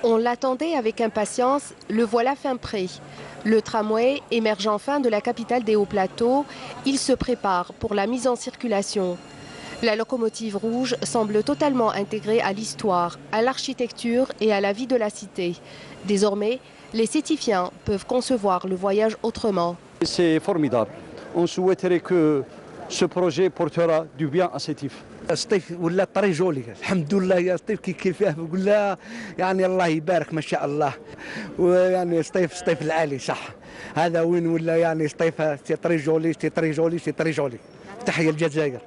On l'attendait avec impatience, le voilà fin prêt. Le tramway émerge enfin de la capitale des Hauts-Plateaux. Il se prépare pour la mise en circulation. La locomotive rouge semble totalement intégrée à l'histoire, à l'architecture et à la vie de la cité. Désormais, les Sétifiens peuvent concevoir le voyage autrement. C'est formidable. On souhaiterait que ce projet portera du bien à Sétif. الصيف ولا الطريق جولي الحمد لله يا صيف كي فيه بقول لها يعني الله يبارك ما شاء الله ويعني صيف العالي صح هذا وين ولا يعني صيف سي طريق جولي سي طريق جولي سي طريق جولي تحية الجزائر.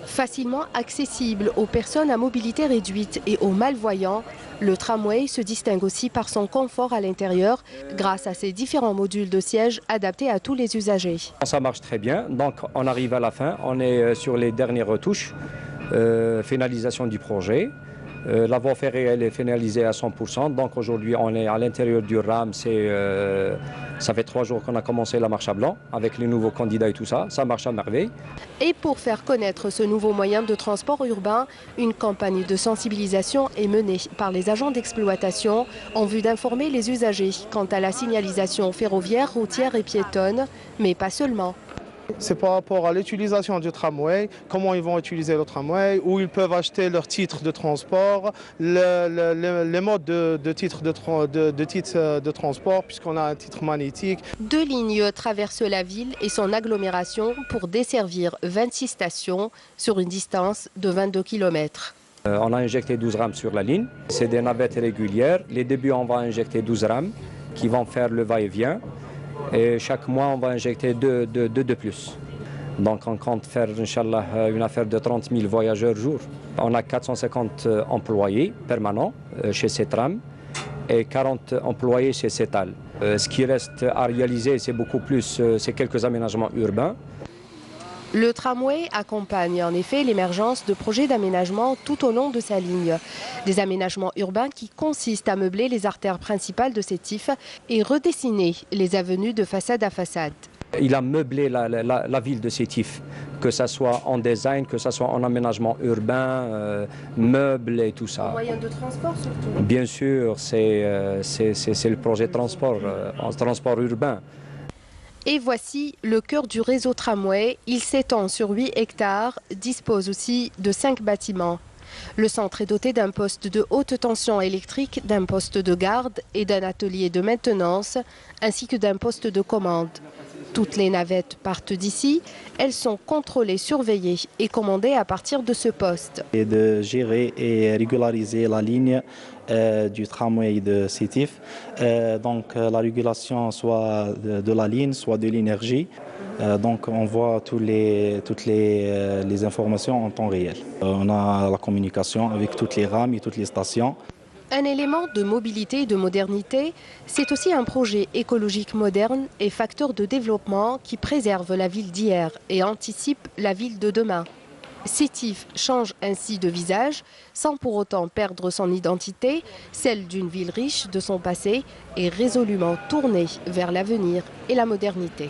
Facilement accessible aux personnes à mobilité réduite et aux malvoyants, le tramway se distingue aussi par son confort à l'intérieur grâce à ses différents modules de siège adaptés à tous les usagers. Ça marche très bien, donc on arrive à la fin, on est sur les dernières retouches, finalisation du projet. La voie ferrée elle est finalisée à 100%, donc aujourd'hui on est à l'intérieur du RAM, ça fait 3 jours qu'on a commencé la marche à blanc avec les nouveaux candidats et tout ça, ça marche à merveille. Et pour faire connaître ce nouveau moyen de transport urbain, une campagne de sensibilisation est menée par les agents d'exploitation en vue d'informer les usagers quant à la signalisation ferroviaire, routière et piétonne, mais pas seulement. C'est par rapport à l'utilisation du tramway, comment ils vont utiliser le tramway, où ils peuvent acheter leur titre de transport, les modes de titres de transport, puisqu'on a un titre magnétique. 2 lignes traversent la ville et son agglomération pour desservir 26 stations sur une distance de 22 km. On a injecté 12 rames sur la ligne, c'est des navettes régulières. Les débuts, on va injecter 12 rames qui vont faire le va-et-vient. Et chaque mois, on va injecter 2 de plus. Donc on compte faire, Inch'Allah, une affaire de 30 000 voyageurs jour. On a 450 employés permanents chez Cetram et 40 employés chez Cetal. Ce qui reste à réaliser, c'est beaucoup plus, c'est quelques aménagements urbains. Le tramway accompagne en effet l'émergence de projets d'aménagement tout au long de sa ligne. Des aménagements urbains qui consistent à meubler les artères principales de Sétif et redessiner les avenues de façade à façade. Il a meublé la ville de Sétif, que ce soit en design, que ce soit en aménagement urbain, meubles et tout ça. En moyen de transport surtout. Bien sûr, c'est le projet de transport, en transport urbain. Et voici le cœur du réseau tramway. Il s'étend sur 8 hectares, dispose aussi de 5 bâtiments. Le centre est doté d'un poste de haute tension électrique, d'un poste de garde et d'un atelier de maintenance, ainsi que d'un poste de commande. Toutes les navettes partent d'ici. Elles sont contrôlées, surveillées et commandées à partir de ce poste. Et de gérer et régulariser la ligne du tramway de Sétif. Donc la régulation soit de la ligne, soit de l'énergie. Donc on voit toutes les informations en temps réel. On a la communication avec toutes les rames et toutes les stations. Un élément de mobilité et de modernité, c'est aussi un projet écologique moderne et facteur de développement qui préserve la ville d'hier et anticipe la ville de demain. Sétif change ainsi de visage sans pour autant perdre son identité, celle d'une ville riche de son passé et résolument tournée vers l'avenir et la modernité.